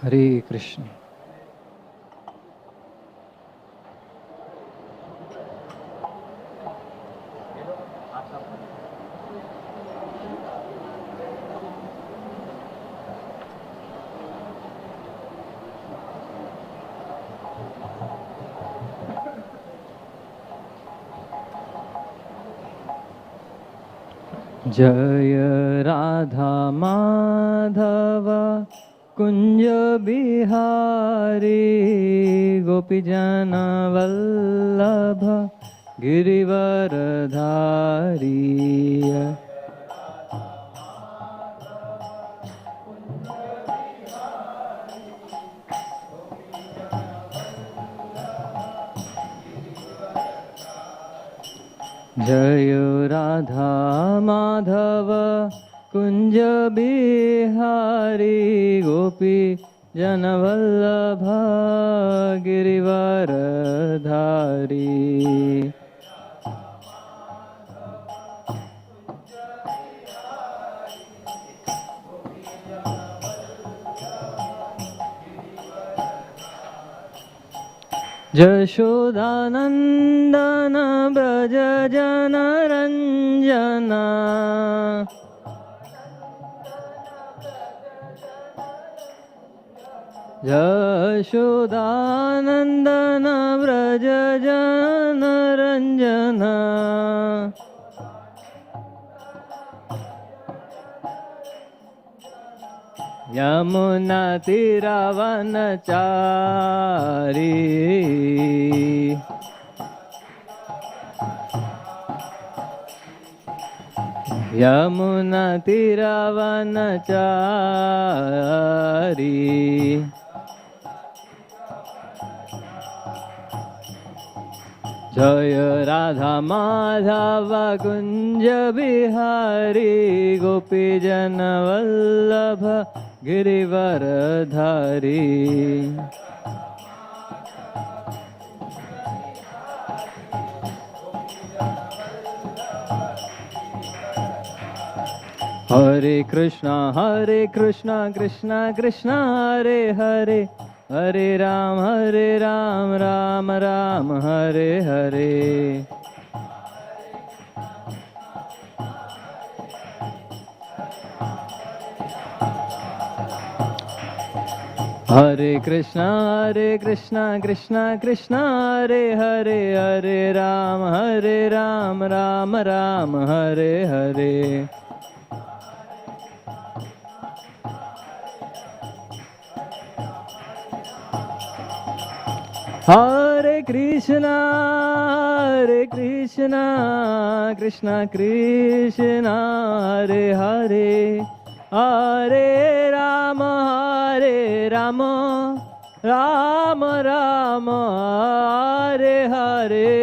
हरे कृष्ण। जय राधा माधव कुंज बिहारी गोपीजन वल्लभ गिरिवरधारी। जय राधा माधव कुंज बिहारी गोपी जनवल्लभ गिरिवरधारी। यशोदानंदन ब्रज जन रंजना यशोदानंदन ब्रज जन रंजना। यमुना तीरावनचारी यमुना तीरावनचारी। जय राधा माधव कुंज बिहारी गोपी जन वल्लभ गिरिवरधारी। हरे कृष्णा कृष्णा कृष्णा हरे हरे हरे राम राम राम हरे हरे। हरे कृष्णा कृष्णा कृष्णा हरे हरे हरे राम राम राम हरे हरे। हरे कृष्णा कृष्णा कृष्णा हरे हरे हरे राम राम राम हरे हरे।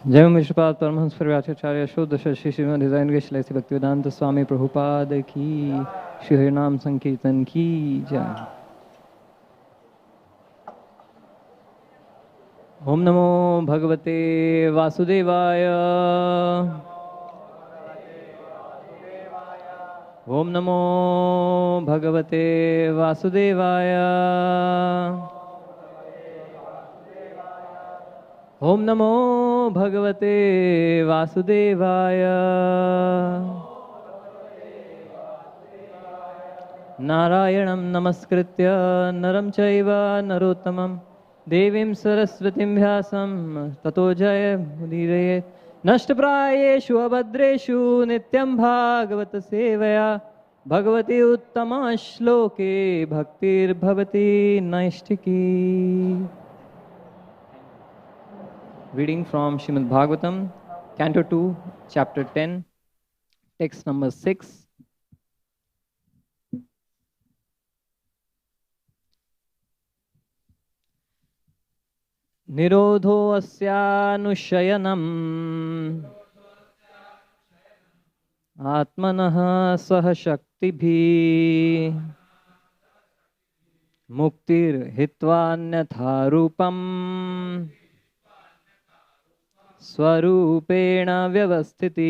जय विश्वपाद परमहंस परिव्राजकाचार्य शुद्ध श्री श्रीमद डिजाइन के श्री भक्तिवेदांत स्वामी प्रभुपाद की श्री हरिनाम संकीर्तन की जय। ओम नमो भगवते वासुदेवाय। ओम नमो भगवते वासुदेवाय। ओम नमो भगवते वासुदेवाय। नारायणं नमस्कृत्य नरं चैव नरोत्तमं देवीं सरस्वतीं व्यासं ततो जयमुदीरयेत्। नष्टप्रायेषु अभद्रेषु नित्यं भागवत सेवया भगवती उत्तमा श्लोके भक्तिर्भवति नैष्ठिकी। Reading from Srimad Bhagavatam, Canto 2, Chapter 10, Text number 6. Nirodho asyanushyanam आत्मनः सह शक्तिभिः मुक्तिर्हित्वान्यथा रूपम् स्वरूपेण व्यवस्थिति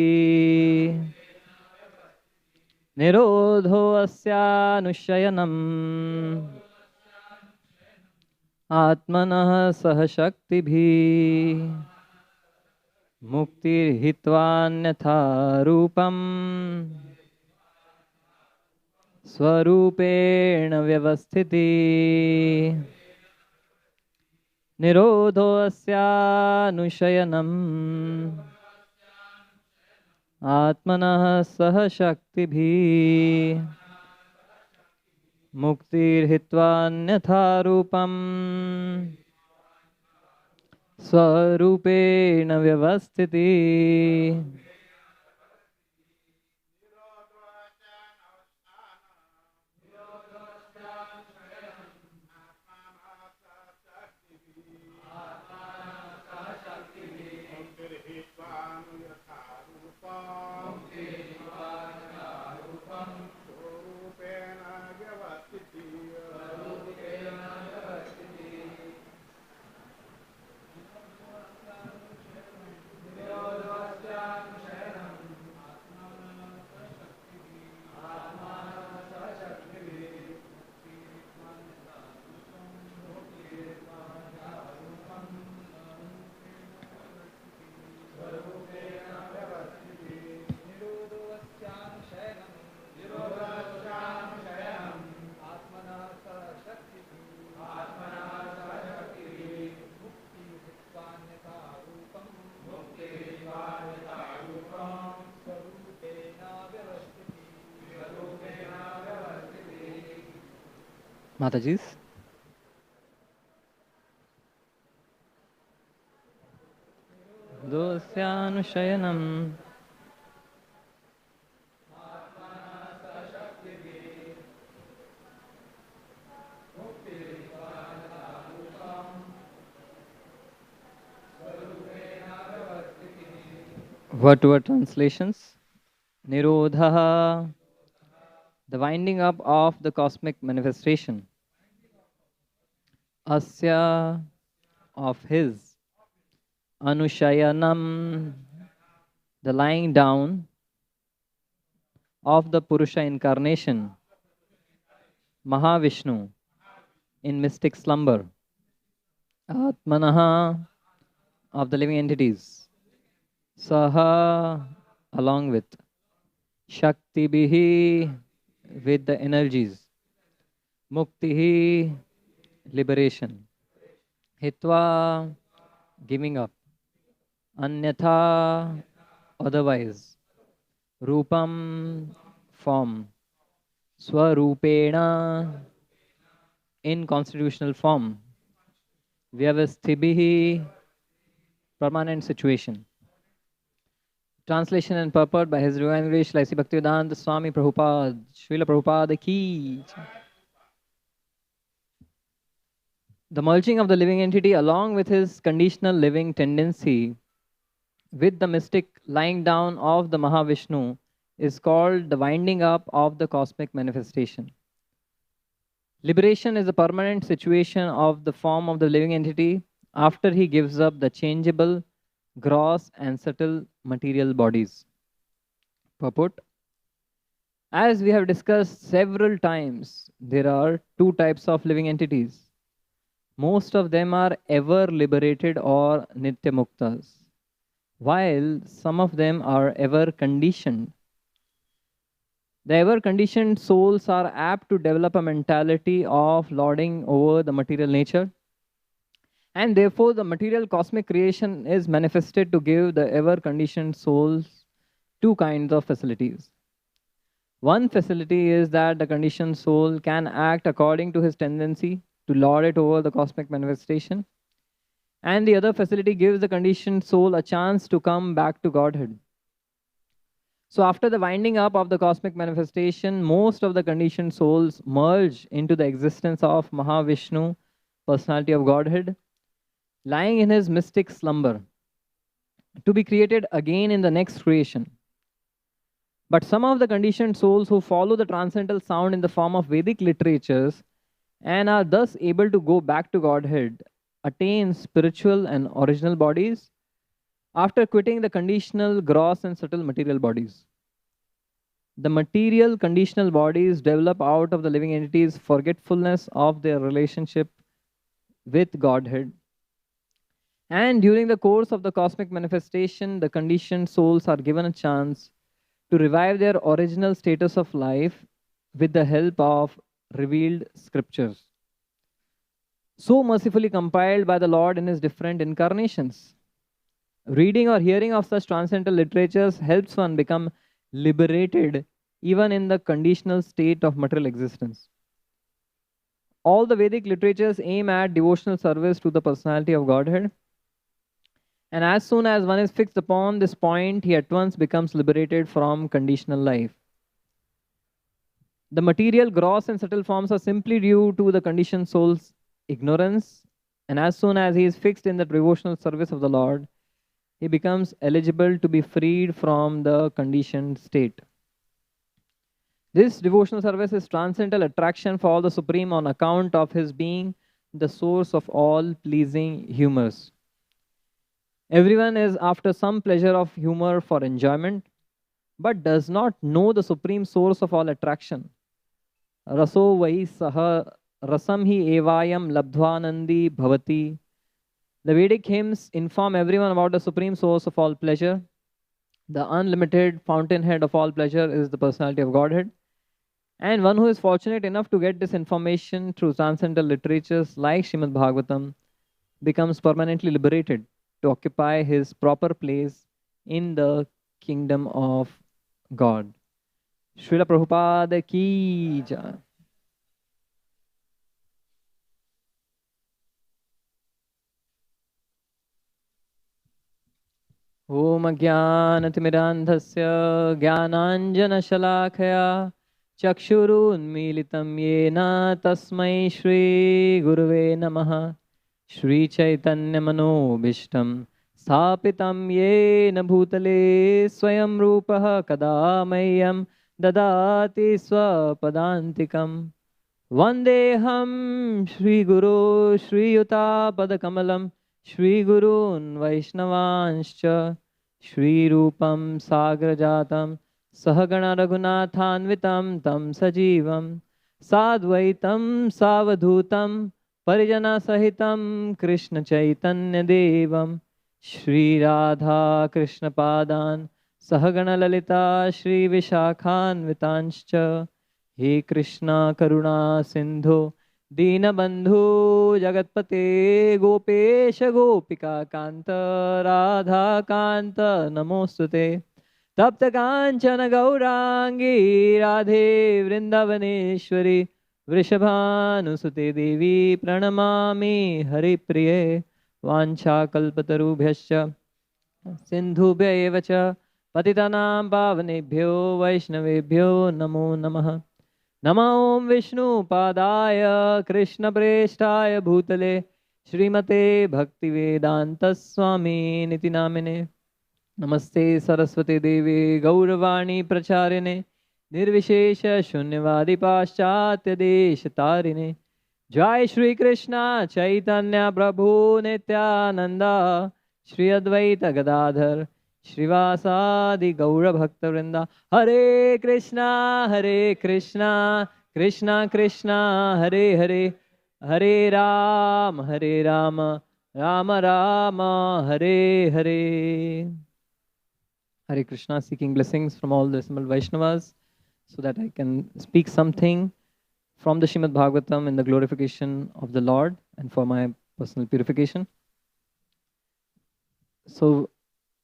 निरोधो अस्यानुशयनम् आत्मनः सह शक्तिभिः मुक्तिर्हित्वान्यथा रूपम् स्वरूपेण व्यवस्थिति निरोधो अस्यानुशयनम् आत्मनः सह शक्तिभिः मुक्तिर्हित्वान्यथा रूपम् स्वरूपेण व्यवस्थिति Mataji's. Dosyanusayanam. Word to word translations. Nirodha, the winding up of the cosmic manifestation. Asya, of his. Anushayanam, the lying down of the Purusha incarnation. Mahavishnu, in mystic slumber. Atmanaha, of the living entities. Saha, along with. Shakti bihi, with the energies. Muktihi, liberation. Hitva, giving up. Anyatha, otherwise. Rupam, form. Swarupena, in constitutional form. Vyavasthibihi, permanent situation. Translation and purport by His Divine Grace Shri Bhaktivedanta Swami Prabhupada, Srila Prabhupada ki. The merging of the living entity along with his conditional living tendency with the mystic lying down of the Mahavishnu is called the winding up of the cosmic manifestation. Liberation is a permanent situation of the form of the living entity after he gives up the changeable, gross and subtle material bodies. Purport. As we have discussed several times, there are two types of living entities. Most of them are ever liberated or nitya muktas, while some of them are ever conditioned. The ever conditioned souls are apt to develop a mentality of lording over the material nature, and therefore the material cosmic creation is manifested to give the ever conditioned souls two kinds of facilities. One facility is that the conditioned soul can act according to his tendency to lord it over the cosmic manifestation, and the other facility gives the conditioned soul a chance to come back to Godhead. So after the winding up of the cosmic manifestation, most of the conditioned souls merge into the existence of Mahavishnu, personality of Godhead, lying in his mystic slumber, to be created again in the next creation. But some of the conditioned souls who follow the transcendental sound in the form of Vedic literatures and are thus able to go back to Godhead attain spiritual and original bodies after quitting the conditional, gross, and subtle material bodies. The material conditional bodies develop out of the living entities' forgetfulness of their relationship with Godhead. And during the course of the cosmic manifestation, the conditioned souls are given a chance to revive their original status of life with the help of revealed scriptures, so mercifully compiled by the Lord in his different incarnations. Reading or hearing of such transcendental literatures helps one become liberated even in the conditional state of material existence. All the Vedic literatures aim at devotional service to the personality of Godhead. And as soon as one is fixed upon this point, he at once becomes liberated from conditional life. The material, gross, and subtle forms are simply due to the conditioned soul's ignorance. And as soon as he is fixed in the devotional service of the Lord, he becomes eligible to be freed from the conditioned state. This devotional service is transcendental attraction for the Supreme on account of his being the source of all pleasing humors. Everyone is after some pleasure of humor for enjoyment, but does not know the supreme source of all attraction. Raso vahi saha rasam hi evayam labdhvanandi bhavati. The Vedic hymns inform everyone about the supreme source of all pleasure. The unlimited fountainhead of all pleasure is the personality of Godhead. And one who is fortunate enough to get this information through transcendental literatures like Srimad Bhagavatam becomes permanently liberated to occupy his proper place in the kingdom of God. Srila Prabhupada ki jai. Om Jnanatimirandhasya Jnananjanashalakaya Chakshurunmilitam Yena Tasmai Shri Guruve Namaha. Shri Chaitanya Manobishtam Sthapitam Yena Bhutale Swayam Rupaha Kadamayam Dadati Swapadantikam Vandeham Shri Guru Shri Yuta Padakamalam Shri Gurun Vaishnavanscha Shri Rupam Sagrajatam Sahagana Raghunathanvitam Tam Sajivam Sadvaitam Savadhutam Parijana Sahitam Krishna Chaitanya Devam Shri Radha Krishna Padan Sahagana Lalita Shri Vishakhan Vitanscha He Krishna Karuna Sindhu Deenabandhu Jagatpate Gopesha Gopika Kanta Radha Kanta Namostute Tapta Kanchana Gaurangi Radhe Vrindavaneshwari Vrishabhanusute Devi Pranamami Hari Priye Vancha Kalpatarubhyascha Sindhubhya evacha Patitanam Pavanebhyo Vaishnavebhyo Namo Namaha Namo Om Vishnu Padaya Krishna Preshtaya Bhutale Srimate Bhaktivedanta Swami Niti Namine Namaste Saraswati Devi Gauravani Pracharine Nirvishesha Shunyavadi Paschatya Deshatarine Jai Shri Krishna Chaitanya Prabhu Nityananda Shri Advaita Gadadhar Shrivasadi Gaura Bhakta Vrinda Hare Krishna Krishna Krishna Hare Hare Hare Rama Rama Rama Hare Hare. Hare Krishna, seeking blessings from all the assembled Vaishnavas so that I can speak something from the Srimad Bhagavatam in the glorification of the Lord and for my personal purification. So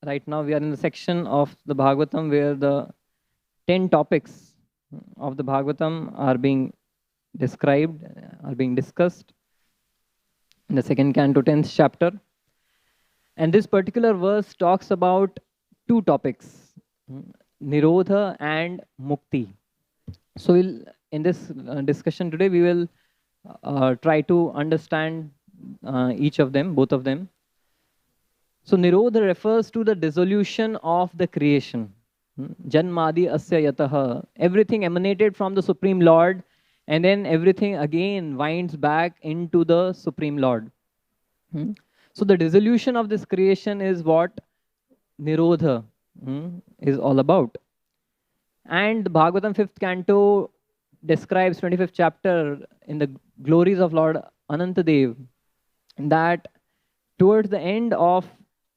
right now we are in the section of the Bhagavatam where the 10 topics of the Bhagavatam are being described, are being discussed in the second canto, 10th chapter. And this particular verse talks about two topics, Nirodha and Mukti. So in this discussion today, we will try to understand each of them, both of them. So Nirodha refers to the dissolution of the creation. Janmadi asya yataha. Everything emanated from the Supreme Lord, and then everything again winds back into the Supreme Lord. So the dissolution of this creation is what Nirodha is all about. And the Bhagavatam 5th canto describes 25th chapter in the glories of Lord Anantadev, that towards the end of,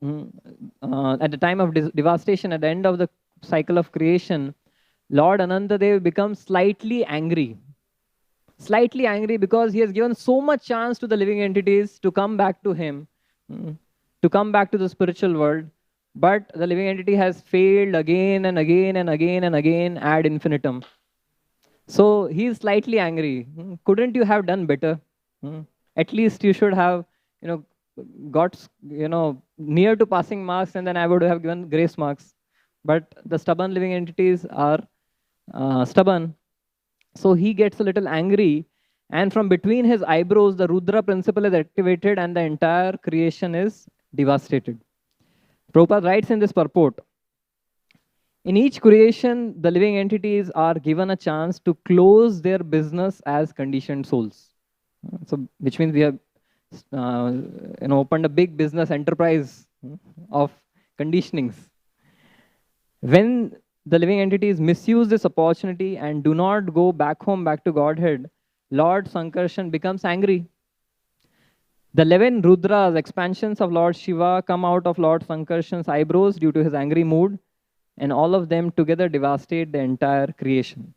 at the time of devastation, at the end of the cycle of creation, Lord Anantadev becomes slightly angry. Slightly angry because he has given so much chance to the living entities to come back to him, to come back to the spiritual world. But the living entity has failed again and again and again and again ad infinitum. So he is slightly angry. Couldn't you have done better? At least you should have, got, near to passing marks, and then I would have given grace marks. But the stubborn living entities are stubborn. So he gets a little angry, and from between his eyebrows, the Rudra principle is activated, and the entire creation is devastated. Prabhupada writes in this purport, in each creation, the living entities are given a chance to close their business as conditioned souls. So, which means we have opened a big business enterprise of conditionings. When the living entities misuse this opportunity and do not go back home, back to Godhead, Lord Sankarshan becomes angry. The 11 Rudras, expansions of Lord Shiva, come out of Lord Sankarshan's eyebrows due to his angry mood, and all of them together devastate the entire creation.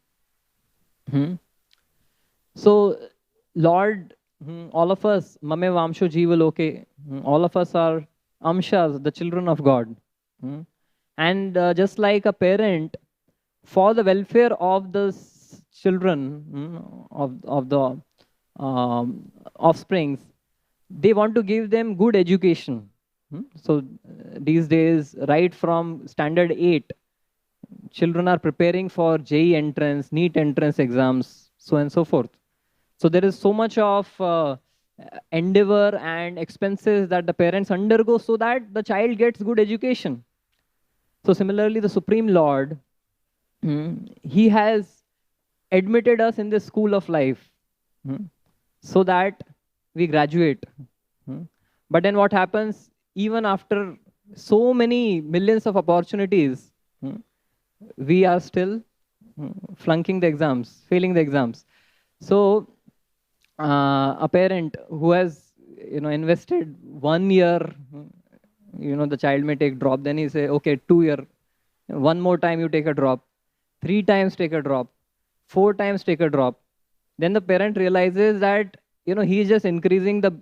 So, Lord, all of us, Mame Vamsho Jiva Loke, all of us are Amshas, the children of God. And just like a parent, for the welfare of the children, of the offsprings, they want to give them good education. So these days, right from standard 8, children are preparing for JEE entrance, NEET entrance exams, so and so forth. So there is so much of endeavor and expenses that the parents undergo so that the child gets good education. So similarly, the Supreme Lord, he has admitted us in this school of life so that we graduate. But then what happens, even after so many millions of opportunities, we are still flunking the exams, failing the exams. So a parent who has invested 1 year, the child may take drop, then he say, okay, 2 year, one more time you take a drop, 3 times take a drop, 4 times take a drop. Then the parent realizes that he is just increasing the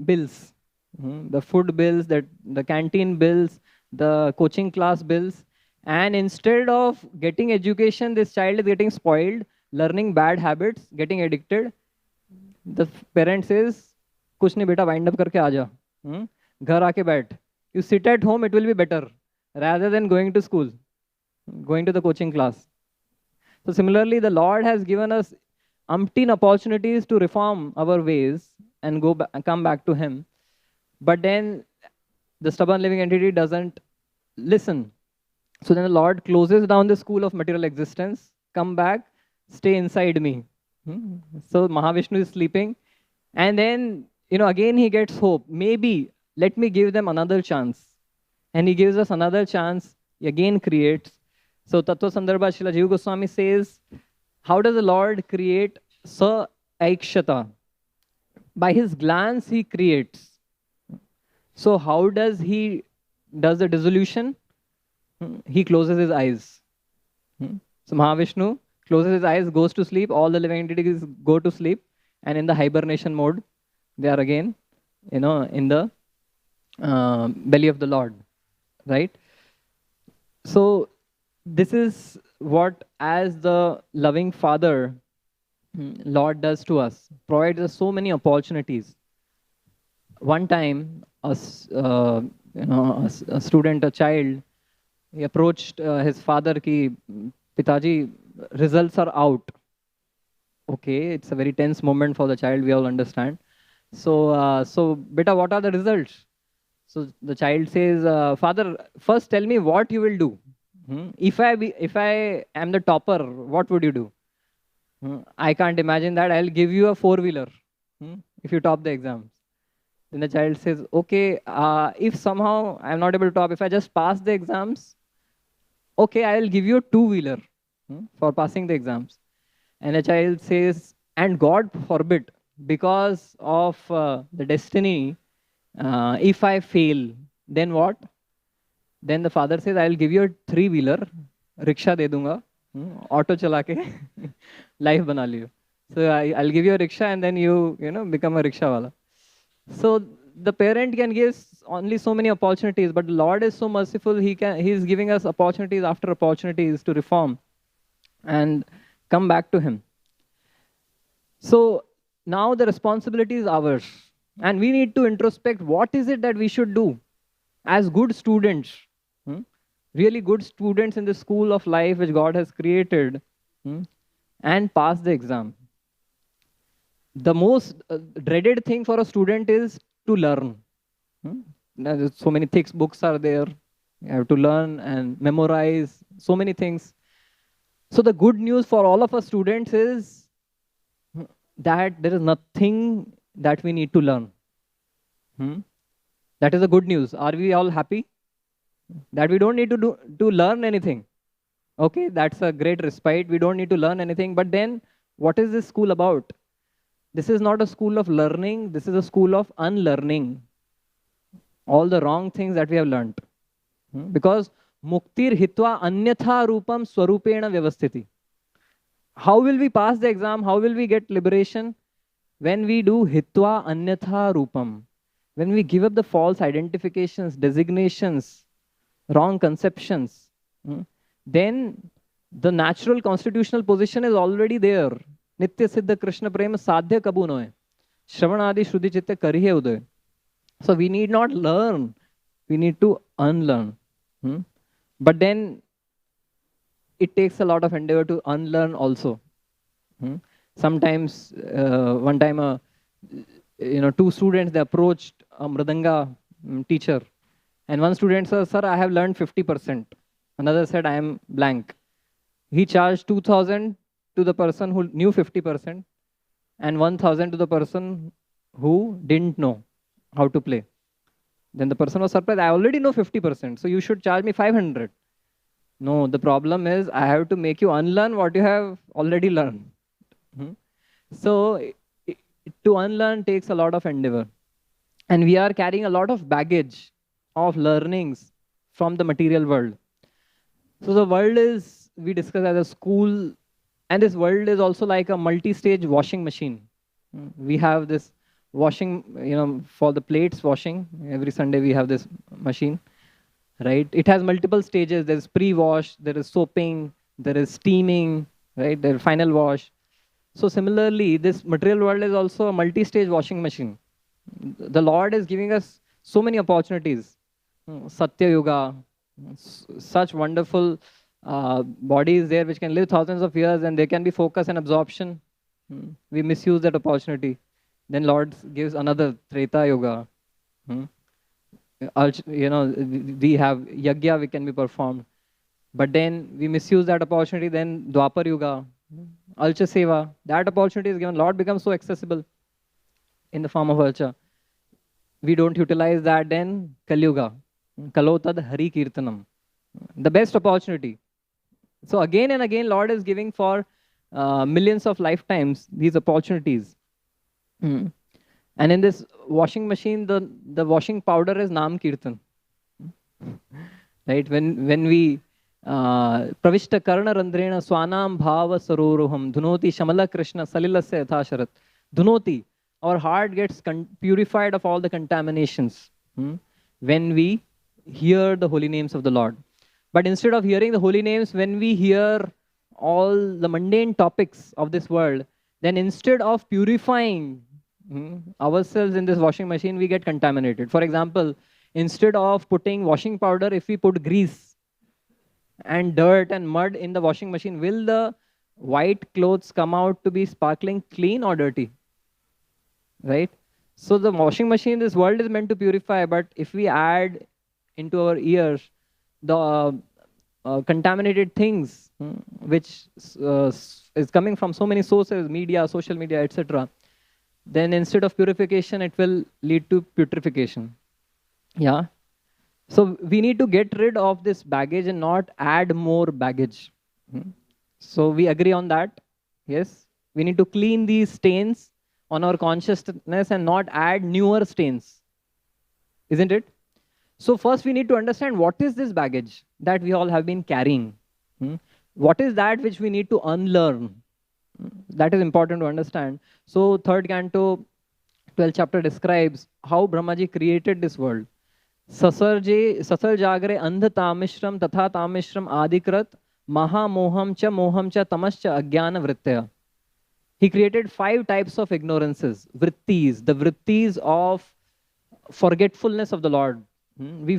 bills, the food bills, the canteen bills, the coaching class bills, and instead of getting education, this child is getting spoiled, learning bad habits, getting addicted. The parent says, कुछ नहीं बेटा, wind up करके आ जा, घर आके बैठ. You sit at home, it will be better rather than going to school, going to the coaching class. So similarly, the Lord has given us umpteen opportunities to reform our ways and come back to Him. But then the stubborn living entity doesn't listen. So then the Lord closes down the school of material existence, come back, stay inside me. So Mahavishnu is sleeping. And then, again he gets hope. Maybe, let me give them another chance. And he gives us another chance, he again creates. So Tattva Sandarbha Srila Jiva Goswami says, how does the Lord create? Sa Aikshata. By his glance he creates. So how does he does the dissolution? He closes his eyes. So Mahavishnu closes his eyes, goes to sleep, all the living entities go to sleep, and in the hibernation mode, they are again, in the belly of the Lord, right? So this is what, as the loving Father, Lord does to us, provides us so many opportunities. One time, a student, a child, he approached his father, ki, Pitaji, results are out. Okay, it's a very tense moment for the child, we all understand. So beta, what are the results? So the child says, Father, first tell me what you will do. If I am the topper, what would you do? I can't imagine that. I'll give you a four-wheeler if you top the exams. Then the child says, okay, if somehow I'm not able to top, if I just pass the exams, okay, I'll give you a two-wheeler for passing the exams. And the child says, and God forbid, because of the destiny, if I fail, then what? Then the father says, I'll give you a three-wheeler, rickshaw de dunga, auto chala ke life bana liyo. So I'll give you a rickshaw and then you become a rickshaw wala. So the parent can give only so many opportunities, but the Lord is so merciful. He is giving us opportunities after opportunities to reform and come back to Him. So now the responsibility is ours, and we need to introspect what is it that we should do as good students, really good students in the school of life which God has created, and pass the exam. The most dreaded thing for a student is to learn. So many thick books are there. You have to learn and memorize so many things. So the good news for all of us students is that there is nothing that we need to learn. That is the good news. Are we all happy? That we don't need to learn anything. Okay, that's a great respite. We don't need to learn anything. But then, what is this school about? This is not a school of learning. This is a school of unlearning all the wrong things that we have learned. Because muktir hitva anyatha rupam swarupena vyavasthiti. How will we pass the exam? How will we get liberation? When we do hitva anyatha rupam. When we give up the false identifications, designations, wrong conceptions, then the natural constitutional position is already there. Nitya siddha Krishna prema sadhya kabu noe. Shravanadi shrudi chitte karihe uday. So we need not learn. We need to unlearn. But then it takes a lot of endeavor to unlearn also. Sometimes, one time, two students, they approached a Mridanga teacher. And one student said, sir, I have learned 50%. Another said, I am blank. He charged 2,000 to the person who knew 50% and 1,000 to the person who didn't know how to play. Then the person was surprised, I already know 50%, so you should charge me 500. No, the problem is I have to make you unlearn what you have already learned. So to unlearn takes a lot of endeavor. And we are carrying a lot of baggage of learnings from the material world. So the world is, we discuss as a school, and this world is also like a multi-stage washing machine. We have this washing, for the plates washing. Every Sunday we have this machine, right? It has multiple stages. There's pre-wash, there is soaping, there is steaming, right? There is final wash. So similarly, this material world is also a multi-stage washing machine. The Lord is giving us so many opportunities. Satya Yuga, such wonderful bodies there which can live thousands of years and they can be focus and absorption. We misuse that opportunity. Then Lord gives another Treta Yoga. We have Yagya, we can be performed. But then we misuse that opportunity. Then Dwapar Yuga, Alcha Seva, that opportunity is given. Lord becomes so accessible in the form of Alcha. We don't utilize that, then Kali Yuga, Kalotad Hari Kirtanam, the best opportunity. So again and again, Lord is giving for millions of lifetimes these opportunities. And in this washing machine, the washing powder is Nam Kirtan. Right? When we Pravishta Karna Randrena Swanam Bhava Saroruham Dhunoti Shamala Krishna Salilasya Yathasharat. Dhunoti, our heart gets purified of all the contaminations when we hear the holy names of the Lord. But instead of hearing the holy names, when we hear all the mundane topics of this world, then instead of purifying ourselves in this washing machine, we get contaminated. For example, instead of putting washing powder, if we put grease and dirt and mud in the washing machine, will the white clothes come out to be sparkling clean or dirty? Right? So the washing machine, this world is meant to purify, but if we add into our ears the contaminated things, which is coming from so many sources, media, social media, etc., then instead of purification, it will lead to putrefaction. Yeah. So we need to get rid of this baggage and not add more baggage. So we agree on that. Yes. We need to clean these stains on our consciousness and not add newer stains. Isn't it? So first we need to understand what is this baggage that we all have been carrying. What is that which we need to unlearn? That is important to understand. So third canto, 12th chapter describes how Brahmaji created this world. ससर जागरे अंध तामिश्रम तथा तामिश्रम आदिकृत महामोहम च मोहम च तमश्च अज्ञान वृत्तय. He created 5 types of ignorances, vrittis, the vrittis of forgetfulness of the Lord. We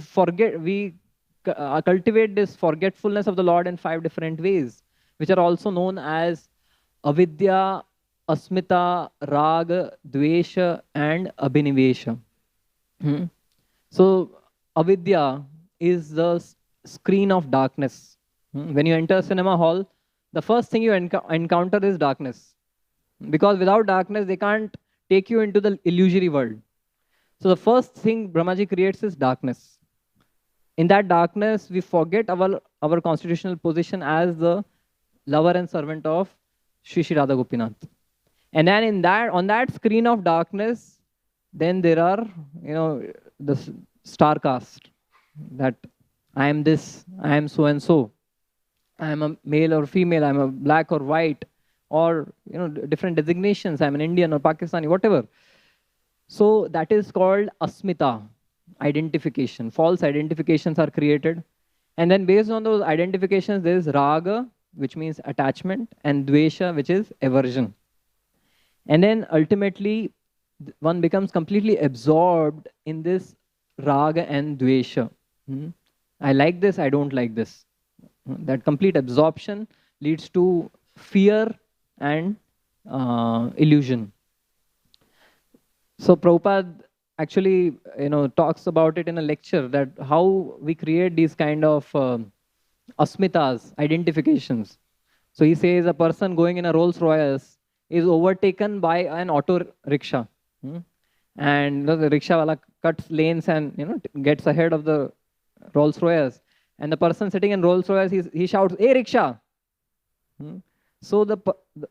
cultivate this forgetfulness of the Lord in 5 different ways, which are also known as avidya, asmita, raga, dvesha, and abhinivesha. So avidya is the screen of darkness. When you enter a cinema hall, the first thing you encounter is darkness. Because without darkness, they can't take you into the illusory world. So the first thing Brahmaji creates is darkness. In that darkness, we forget our constitutional position as the lover and servant of Shri Shri Radha Gopinath. And then on that screen of darkness, then there are, the star cast, that I am this, I am so and so, I am a male or female, I am a black or white, or different designations, I am an Indian or Pakistani, whatever. So that is called asmita, identification. False identifications are created. And then based on those identifications, there is raga, which means attachment, and dvesha, which is aversion. And then ultimately, one becomes completely absorbed in this raga and dvesha. I like this, I don't like this. That complete absorption leads to fear and illusion. So Prabhupada actually, talks about it in a lecture, that how we create these kind of asmitas, identifications. So he says a person going in a Rolls Royce is overtaken by an auto rickshaw. And the rickshaw wala cuts lanes and gets ahead of the Rolls Royce. And the person sitting in Rolls Royce, he shouts, "Hey, rickshaw!" So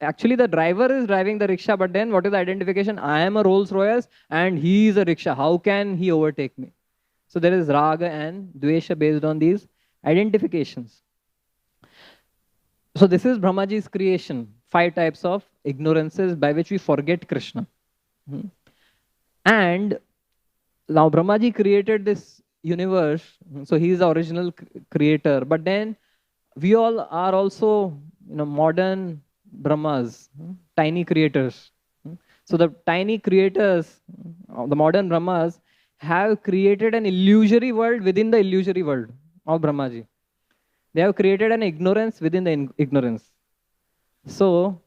actually the driver is driving the rickshaw, but then what is the identification? I am a Rolls Royce and he is a rickshaw. How can he overtake me? So there is raga and dvesha based on these identifications. So this is Brahmaji's creation, 5 types of ignorances by which we forget Krishna. And now Brahmaji created this universe, so he is the original creator, but then we all are also modern Brahmas, tiny creators. So the tiny creators, the modern Brahmas, have created an illusory world within the illusory world of Brahmaji. They have created an ignorance within the ignorance. So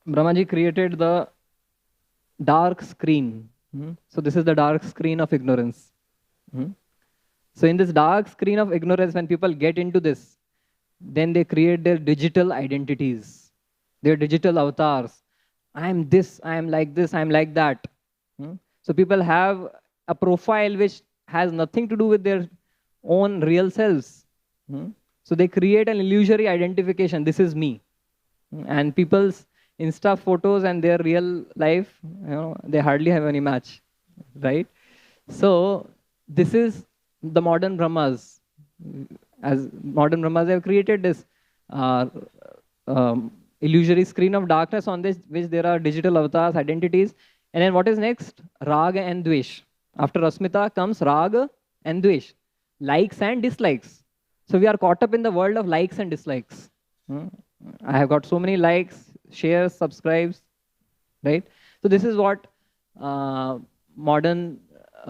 Brahmaji created the dark screen. So this is the dark screen of ignorance. So in this dark screen of ignorance, when people get into this, then they create their digital identities, their digital avatars. I am this, I am like this, I am like that. So people have a profile which has nothing to do with their own real selves. So they create an illusory identification. This is me. And people's Insta photos and their real life, they hardly have any match, right? So this is the modern Brahmas. As modern Brahmas, they have created this illusory screen of darkness on which there are digital avatars, identities. And then what is next? Raga and Dvesh. After Asmita comes Raga and Dvesh. Likes and dislikes. So we are caught up in the world of likes and dislikes. I have got so many likes, shares, subscribes, right? So this is what modern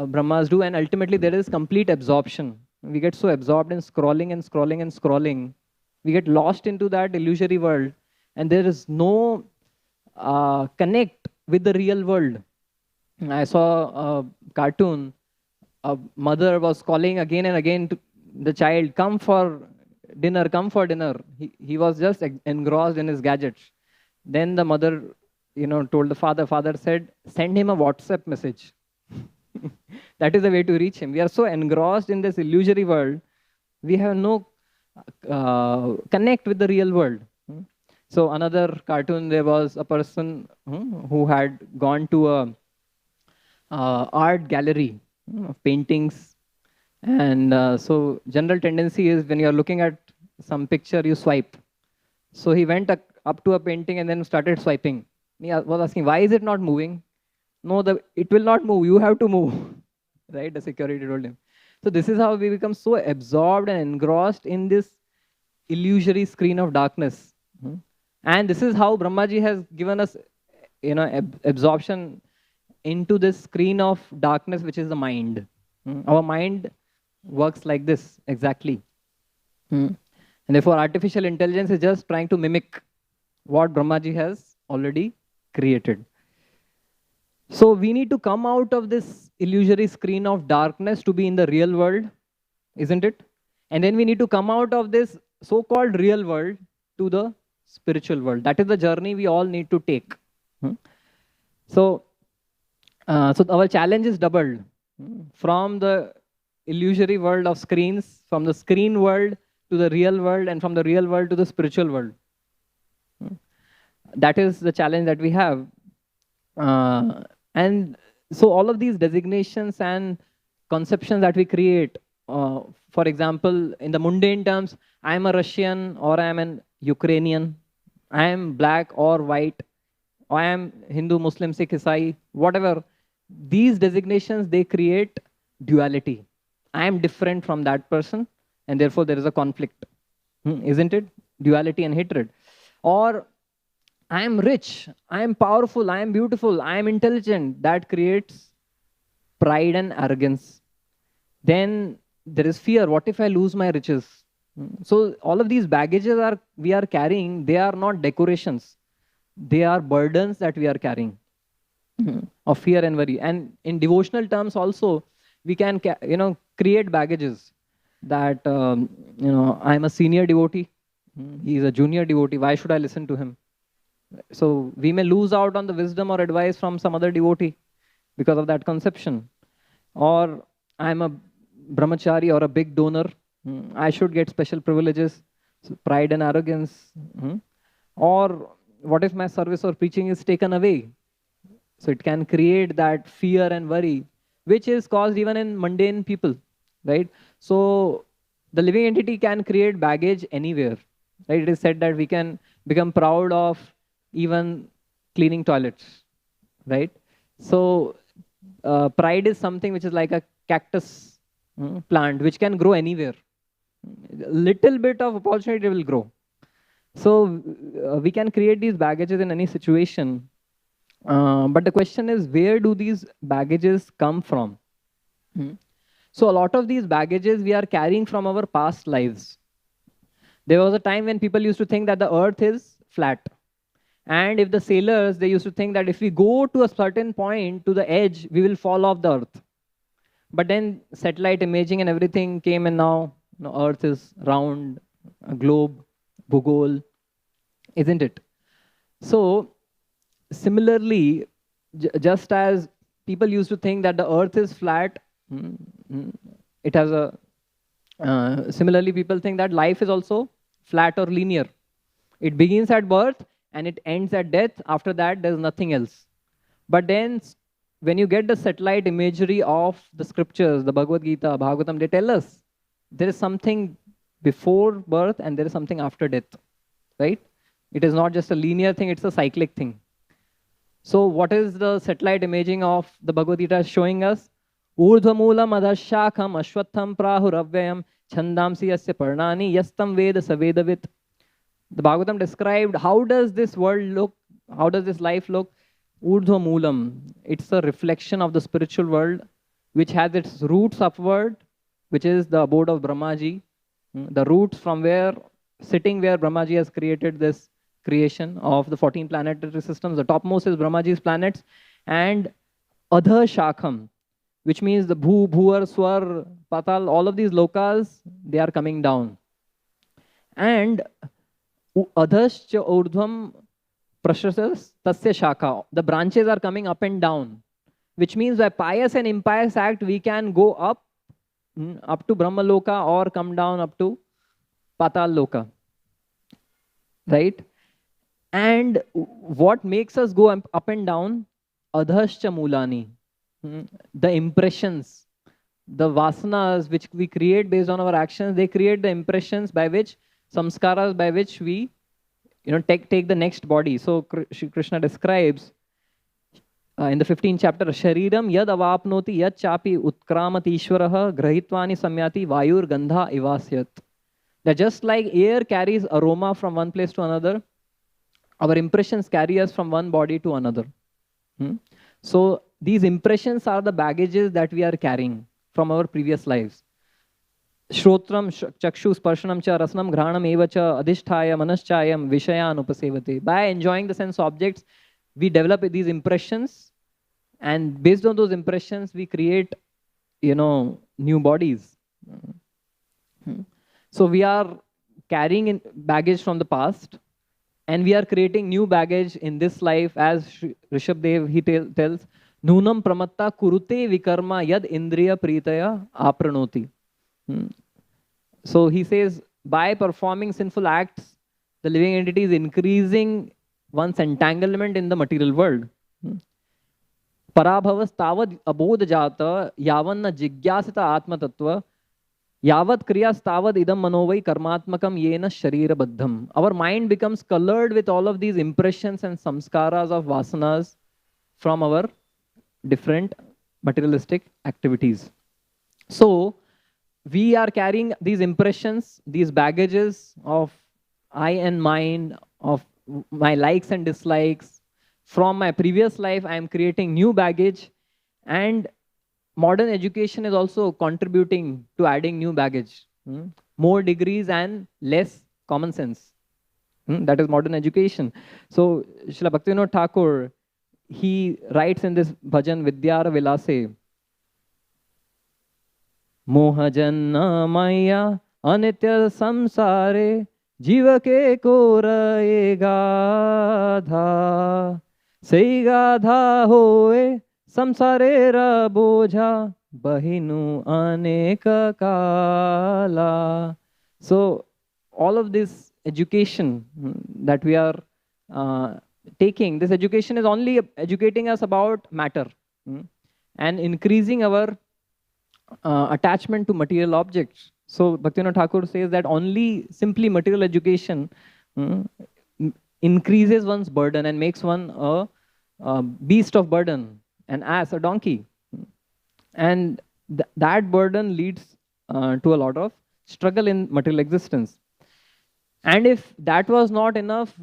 Brahmas do, and ultimately there is complete absorption. We get so absorbed in scrolling and scrolling and scrolling. We get lost into that illusory world, and there is no connect with the real world. I saw a cartoon. A mother was calling again and again to the child, come for dinner, come for dinner. He was just engrossed in his gadgets. Then the mother, told the father. Father said, send him a WhatsApp message. That is the way to reach him. We are so engrossed in this illusory world, we have no connect with the real world. So another cartoon, there was a person who had gone to a art gallery of paintings. And so general tendency is when you're looking at some picture, you swipe. So he went up to a painting and then started swiping. He was asking, why is it not moving? No, it will not move. You have to move. Right? The security told him. So this is how we become so absorbed and engrossed in this illusory screen of darkness. And this is how Brahmaji has given us, absorption into this screen of darkness, which is the mind. Our mind works like this exactly. And therefore, artificial intelligence is just trying to mimic what Brahmaji has already created. So we need to come out of this illusory screen of darkness to be in the real world, isn't it? And then we need to come out of this so-called real world to the spiritual world. That is the journey we all need to take. So our challenge is doubled. From the illusory world of screens, from the screen world to the real world, and from the real world to the spiritual world. That is the challenge that we have. And so all of these designations and conceptions that we create, for example, in the mundane terms, I am a Russian or I am an Ukrainian, I am black or white, I am Hindu, Muslim, Sikh, Isai, whatever. These designations, they create duality. I am different from that person, and therefore there is a conflict. Isn't it? Duality and hatred. Or I am rich, I am powerful, I am beautiful, I am intelligent. That creates pride and arrogance. Then there is fear. What if I lose my riches? So all of these baggages we are carrying, they are not decorations. They are burdens that we are carrying of fear and worry. And in devotional terms also, we can create baggages that, I'm a senior devotee, he is a junior devotee, why should I listen to him? So we may lose out on the wisdom or advice from some other devotee because of that conception. Or I'm a brahmachari or a big donor, I should get special privileges, so pride and arrogance. Or what if my service or preaching is taken away? So it can create that fear and worry, which is caused even in mundane people, right? So the living entity can create baggage anywhere, right? It is said that we can become proud of even cleaning toilets, right? So pride is something which is like a cactus plant, which can grow anywhere. Little bit of opportunity will grow. So we can create these baggages in any situation. But the question is, where do these baggages come from? So a lot of these baggages we are carrying from our past lives. There was a time when people used to think that the earth is flat. And if the sailors, they used to think that if we go to a certain point, to the edge, we will fall off the earth. But then satellite imaging and everything came, and now earth is round, a globe, Bhugol, isn't it? So similarly, just as people used to think that the earth is flat, it has a, similarly people think that life is also flat or linear. It begins at birth and it ends at death. After that, there's nothing else. But then when you get the satellite imagery of the scriptures, the Bhagavad Gita, Bhagavatam, they tell us there is something before birth and there is something after death, right? It is not just a linear thing, it's a cyclic thing. So what is the satellite imaging of the Bhagavad Gita showing us? Urdhvamulam adhashakham ashwatham prahuravyayam chandamsi yasya parnani yastam veda savedavit. The Bhagavatam described how does this world look, how does this life look? Urdhvamulam, it's a reflection of the spiritual world which has its roots upward, which is the abode of Brahmaji. The roots from where, sitting where Brahmaji has created this creation of the 14 planetary systems. The topmost is Brahmaji's planets. And Adha Shakham, which means the Bhu, Bhuar, Swar, Patal, all of these lokas, they are coming down. And adhascha urdhvam prashasas tasya shaka. The branches are coming up and down, which means by pious and impious act, we can go up, up to Brahma Loka or come down up to Patal Loka. Right? And what makes us go up and down? Adhascha mulani. The impressions, the vasanas which we create based on our actions, they create the impressions by which, samskaras by which we take the next body. So Krishna describes in the 15th chapter, Shariram yad avapnoti yad chapi utkramati ishwaraha grahitvani samyati vayur gandha ivasyat. That just like air carries aroma from one place to another, our impressions carry us from one body to another. So these impressions are the baggages that we are carrying from our previous lives. Shrotram, chakshu, sparshanam cha, rasnam, granam, evacha, adhisthaya, manaschayam, vishayan upasevate. By enjoying the sense objects, we develop these impressions, and based on those impressions, we create, new bodies. So we are carrying in baggage from the past, and we are creating new baggage in this life, as Rishabdev, he tells, Nunam pramatta kurute vikarma yad indriya pritaya apranoti. So he says, by performing sinful acts, the living entity is increasing one's entanglement in the material world. Parabhavas tavad abodhajata yavanna jigyasita atma tattva yavat kriyas tavad idam manovai karmatmakam yena sharira baddham. Our mind becomes colored with all of these impressions and samskaras of vasanas from our different materialistic activities. So we are carrying these impressions, these baggages of I and mine, of my likes and dislikes. From my previous life, I am creating new baggage, and modern education is also contributing to adding new baggage. More degrees and less common sense. That is modern education. So Srila Bhaktivinoda Thakur, he writes in this bhajan Vidyara Vilase, Mohajanna maya anitya samsare jivake koraye gadha sei gadha hoye samsarera boja bahinu aneka kala. So all of this education that we are taking, this education is only educating us about matter and increasing our attachment to material objects. So Bhaktivinoda Thakur says that only simply material education increases one's burden and makes one a beast of burden, an ass, a donkey. And that burden leads to a lot of struggle in material existence. And if that was not enough,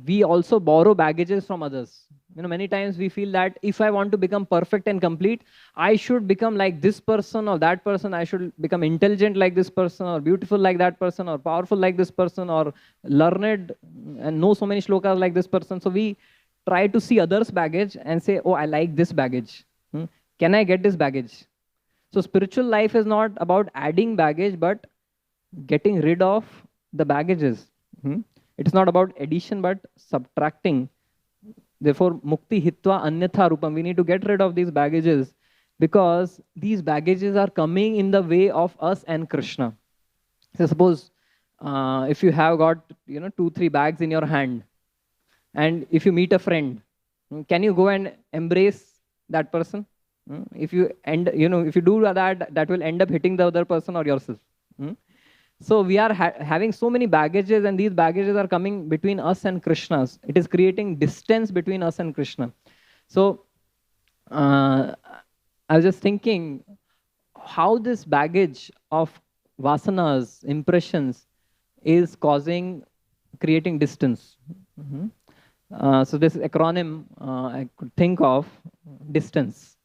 we also borrow baggages from others. Many times we feel that if I want to become perfect and complete, I should become like this person or that person. I should become intelligent like this person, or beautiful like that person, or powerful like this person, or learned and know so many shlokas like this person. So we try to see others' baggage and say, oh, I like this baggage. Can I get this baggage? So spiritual life is not about adding baggage, but getting rid of the baggages. It is not about addition, but subtracting. Therefore, mukti hitva anyatha rupam. We need to get rid of these baggages, because these baggages are coming in the way of us and Krishna. So suppose if you have got 2-3 bags in your hand, and if you meet a friend, can you go and embrace that person? If you if you do that, that will end up hitting the other person or yourself. So we are having so many baggages, and these baggages are coming between us and Krishna. It is creating distance between us and Krishna. So I was just thinking how this baggage of vasanas, impressions, is creating distance. So this acronym I could think of, distance.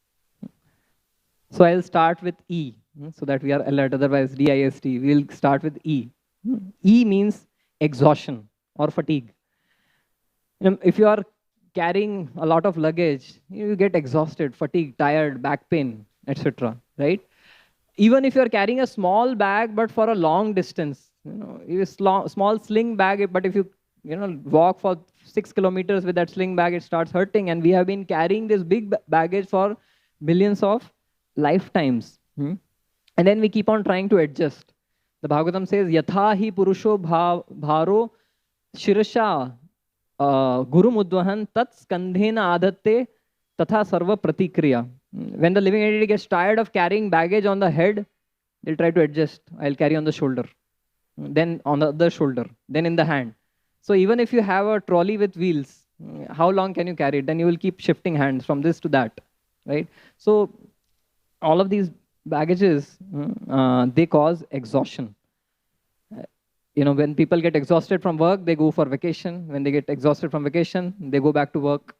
So I'll start with E, so that we are alert, otherwise DIST. We'll start with E. E means exhaustion or fatigue. If you are carrying a lot of luggage, you get exhausted, fatigued, tired, back pain, etc. Right? Even if you are carrying a small bag, but for a long distance, Small sling bag, but if you walk for 6 kilometers with that sling bag, it starts hurting. And we have been carrying this big baggage for millions of lifetimes. And then we keep on trying to adjust. The Bhagavatam says, Yatha hi purusho bharo shirasha guru mudvahan tat skandhena adatte tatha sarva pratikriya. When the living entity gets tired of carrying baggage on the head, they'll try to adjust. I'll carry on the shoulder, then on the other shoulder, then in the hand. So even if you have a trolley with wheels, how long can you carry it? Then you will keep shifting hands from this to that, right? So all of these baggages, they cause exhaustion. When people get exhausted from work, they go for vacation. When they get exhausted from vacation, they go back to work.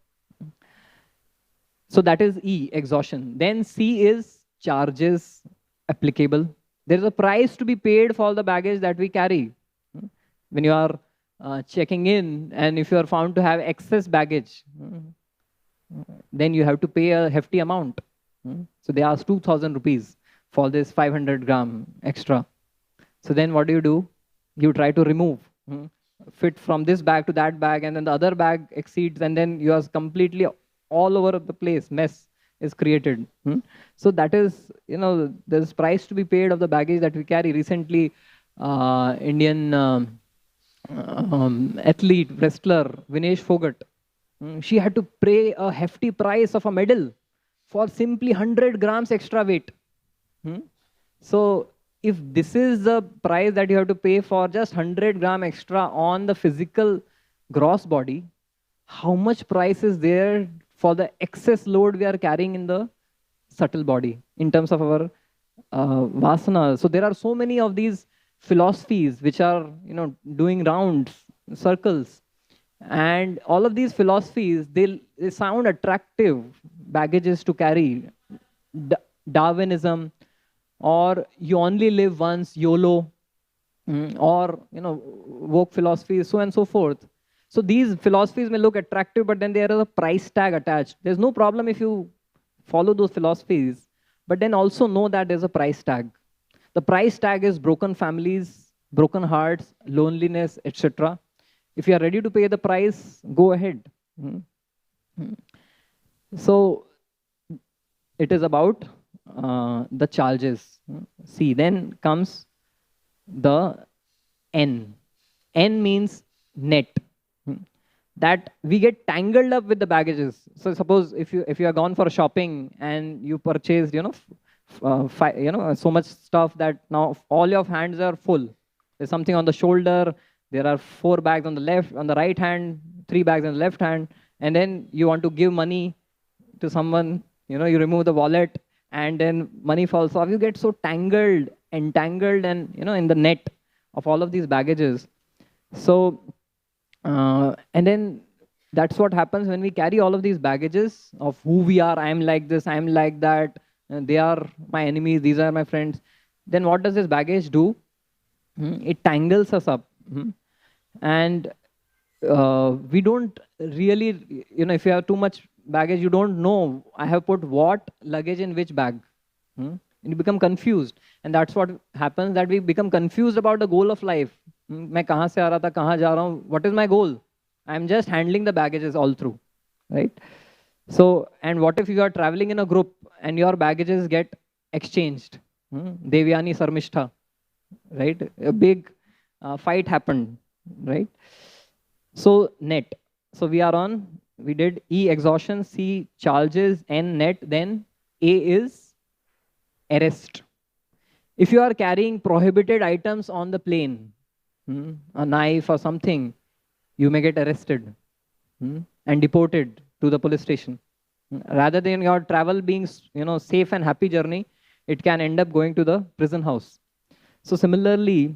So that is E, exhaustion. Then C is charges applicable. There is a price to be paid for the baggage that we carry. When you are checking in, and if you are found to have excess baggage, then you have to pay a hefty amount. So they ask 2,000 rupees for this 500 gram extra. So then what do? You try to remove, fit from this bag to that bag, and then the other bag exceeds, and then you are completely all over the place, mess is created. So that is, there's price to be paid of the baggage that we carry. Recently, Indian athlete, wrestler, Vinesh Fogart, she had to pay a hefty price of a medal for simply 100 grams extra weight. So if this is the price that you have to pay for just 100 gram extra on the physical gross body, how much price is there for the excess load we are carrying in the subtle body in terms of our vasana? So there are so many of these philosophies which are doing rounds, circles, and all of these philosophies, they sound attractive baggages to carry. Darwinism, or you only live once, YOLO, or woke philosophies, so and so forth. So these philosophies may look attractive, but then there is a price tag attached. There's no problem if you follow those philosophies, but then also know that there's a price tag. The price tag is broken families, broken hearts, loneliness, etc. If you are ready to pay the price, go ahead. So it is about the charges. See, then comes the N. N means net. That we get tangled up with the baggages. So suppose if you are gone for shopping and you purchased so much stuff that now all your hands are full. There's something on the shoulder. There are 4 bags on the right hand, 3 bags on the left hand, and then you want to give money to someone. You remove the wallet, and then money falls off. You get so entangled, and in the net of all of these baggages. So, and then that's what happens when we carry all of these baggages of who we are. I'm like this, I'm like that. They are my enemies, these are my friends. Then what does this baggage do? It tangles us up. And we don't really, if you have too much baggage, you don't know I have put what luggage in which bag. You become confused. And that's what happens, that we become confused about the goal of life. मैं कहाँ से आ रहा था, कहाँ जा रहा हूँ? What is my goal? I'm just handling the baggages all through, right? So, and what if you are traveling in a group and your baggages get exchanged? Devyani Sarmishtha, right? A big fight happened, right? So net. So we did E, exhaustion, C, charges, N, net, then A is arrest. If you are carrying prohibited items on the plane, a knife or something, you may get arrested and deported to the police station. Rather than your travel being safe and happy journey, it can end up going to the prison house. So similarly,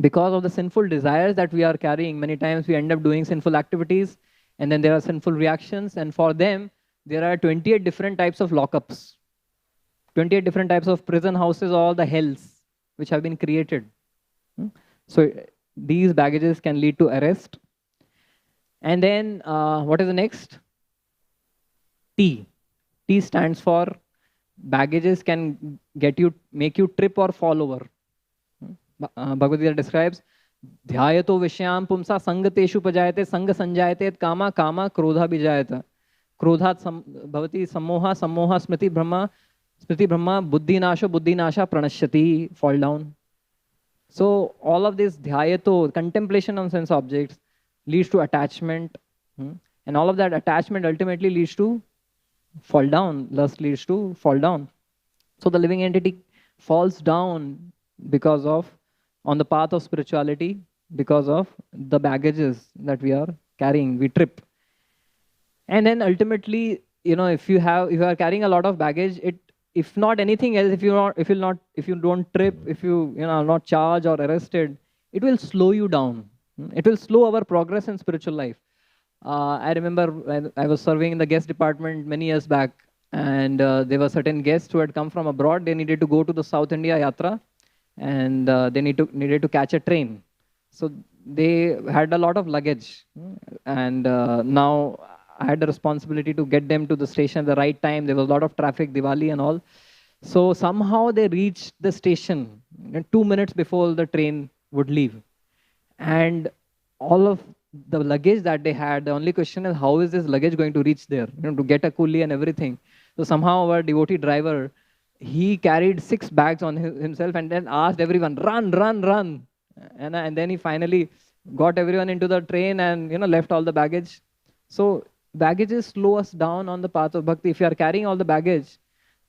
because of the sinful desires that we are carrying, many times we end up doing sinful activities, and then there are sinful reactions, and for them, there are 28 different types of lockups, 28 different types of prison houses, all the hells which have been created. So these baggages can lead to arrest. And then what is the next? T. T stands for baggages can make you trip or fall over. Bhagavad Gita describes, Dhyayato Vishyam Pumsa Sangateshu Pajayate Sanga Sanjayate Kama Kama Krodha Bijayata. Krodhat Bhavati Sammoha Sammoha Smriti Brahma Buddhi Nasha Pranashyati, fall down. So all of this dhyayato, contemplation on sense objects, leads to attachment. And all of that attachment ultimately leads to fall down. Lust leads to fall down. So the living entity falls down because of, on the path of spirituality, because of the baggages that we are carrying. We trip. And then ultimately, if you are carrying a lot of baggage, if not anything else, if you don't trip, if you are not charged or arrested, it will slow you down. It will slow our progress in spiritual life. I remember when I was serving in the guest department many years back, and there were certain guests who had come from abroad. They needed to go to the South India Yatra, and they needed to catch a train. So they had a lot of luggage, and now I had the responsibility to get them to the station at the right time. There was a lot of traffic, Diwali and all. So somehow they reached the station 2 minutes before the train would leave. And all of the luggage that they had, the only question is, how is this luggage going to reach there? To get a coolie and everything. So somehow our devotee driver, he carried 6 bags on himself and then asked everyone, run, run, run. And then he finally got everyone into the train and left all the baggage. So baggages slow us down on the path of bhakti. If you are carrying all the baggage,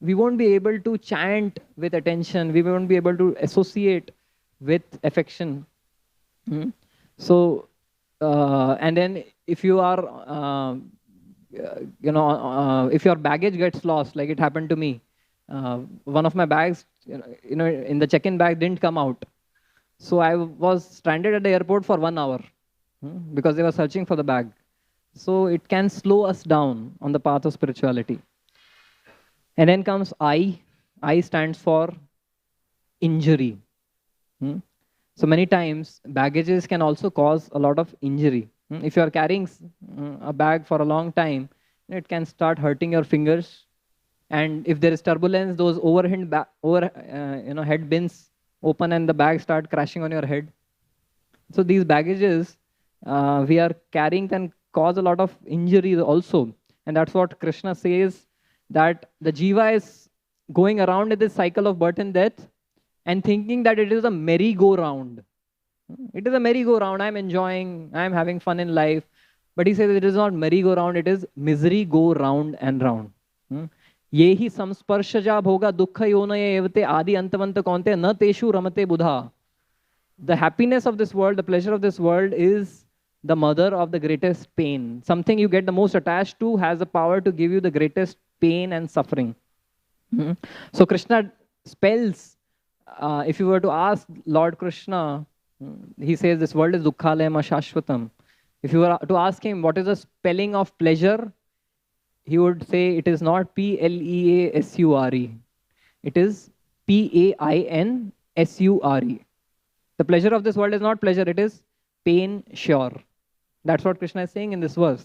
we won't be able to chant with attention. We won't be able to associate with affection. So, and then if you are, if your baggage gets lost, like it happened to me, one of my bags, in the check-in bag didn't come out. So I was stranded at the airport for 1 hour because they were searching for the bag. So it can slow us down on the path of spirituality. And then comes I. I stands for injury. So many times, baggages can also cause a lot of injury. If you are carrying a bag for a long time, it can start hurting your fingers. And if there is turbulence, those head bins open and the bag start crashing on your head. So these baggages we are carrying can cause a lot of injuries also. And that's what Krishna says, that the jiva is going around in this cycle of birth and death and thinking that it is a merry-go-round. It is a merry-go-round. I'm enjoying, I'm having fun in life. But he says it is not merry-go-round, it is misery go round and round. Yehi samsparshaja bhoga dukkha yonaya evate adi antavanta kaunte na teshu ramate buddha. The happiness of this world, the pleasure of this world is the mother of the greatest pain. Something you get the most attached to has the power to give you the greatest pain and suffering. So Krishna spells, if you were to ask Lord Krishna, he says this world is dukkhalayam ashashvatam. If you were to ask him what is the spelling of pleasure, he would say it is not P-L-E-A-S-U-R-E. It is P-A-I-N-S-U-R-E. The pleasure of this world is not pleasure, it is pain sure. That's what Krishna is saying in this verse.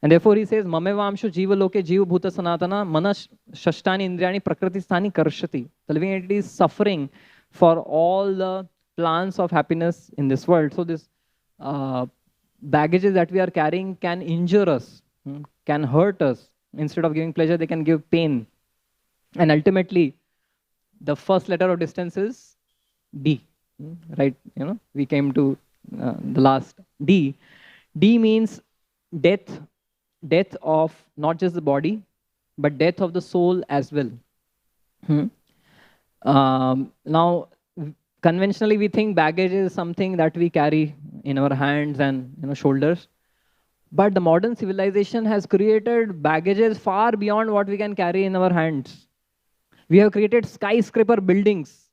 And therefore he says, Mamevamshu jiva loke jiva bhuta sanatana manas shashtani indriyani prakriti sthani karshati. The living entity is suffering for all the plans of happiness in this world. So this baggages that we are carrying can injure us, can hurt us. Instead of giving pleasure, they can give pain. And ultimately, the first letter of distance is D, right? We came to the last D. D means death of not just the body, but death of the soul as well. Now, conventionally, we think baggage is something that we carry in our hands and shoulders. But the modern civilization has created baggages far beyond what we can carry in our hands. We have created skyscraper buildings,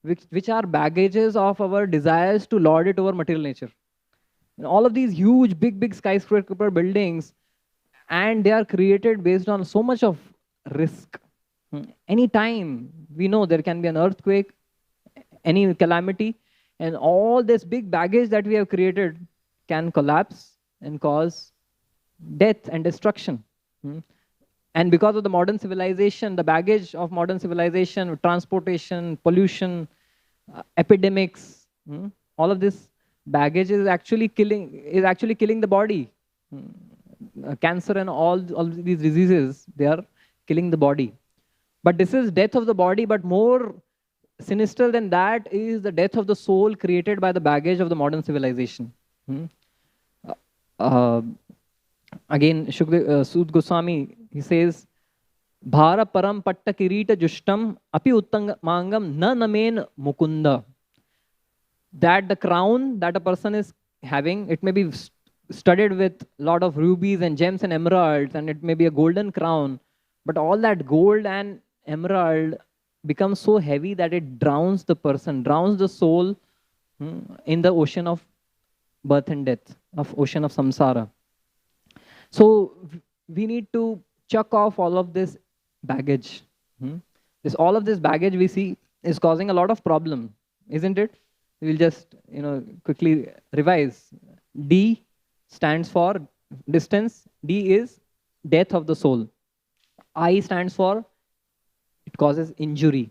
which are baggages of our desires to lord it over material nature. And all of these huge, big skyscraper buildings, and they are created based on so much of risk. Anytime we know there can be an earthquake, any calamity, and all this big baggage that we have created can collapse and cause death and destruction. And because of the modern civilization, the baggage of modern civilization, transportation, pollution, epidemics. All of this baggage is actually killing the body. Cancer and all these diseases, they are killing the body. But this is death of the body, but more sinister than that is the death of the soul created by the baggage of the modern civilization. Uh, Again, Sud Goswami, he says, Bhara param patta kirita jushtam api uttamangam na namen mukunda. That the crown that a person is having, it may be studded with a lot of rubies and gems and emeralds, and it may be a golden crown, but all that gold and emerald becomes so heavy that it drowns the person, drowns the soul in the ocean of birth and death, of ocean of samsara. So we need to chuck off all of this baggage. All of this baggage we see is causing a lot of problem, isn't it? We'll just quickly revise. D stands for distance. D is death of the soul. I stands for it causes injury.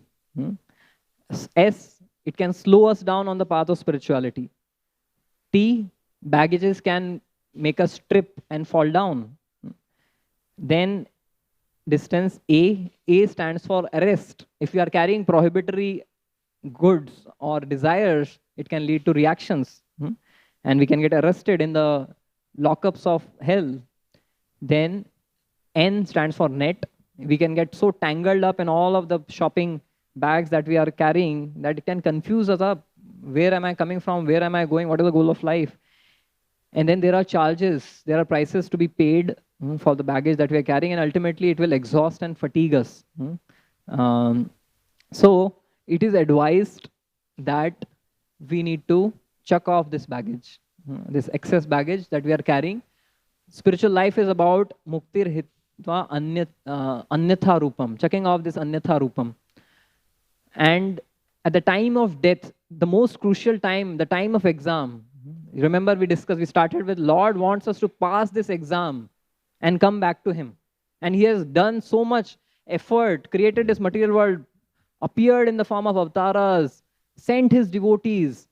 S, it can slow us down on the path of spirituality. T, baggages can make us trip and fall down. Then distance A stands for arrest. If we are carrying prohibitory goods or desires, it can lead to reactions. And we can get arrested in the lockups of hell. Then N stands for net. We can get so tangled up in all of the shopping bags that we are carrying that it can confuse us up. Where am I coming from? Where am I going? What is the goal of life? And then there are charges, there are prices to be paid for the baggage that we are carrying, and ultimately it will exhaust and fatigue us. So it is advised that we need to chuck off this baggage, this excess baggage that we are carrying. Spiritual life is about muktir hitva anyatha rupam, chucking off this anyatha rupam. And at the time of death, the most crucial time, the time of exam, remember we started with Lord wants us to pass this exam and come back to him. And he has done so much effort, created this material world, appeared in the form of avatars, sent his devotees,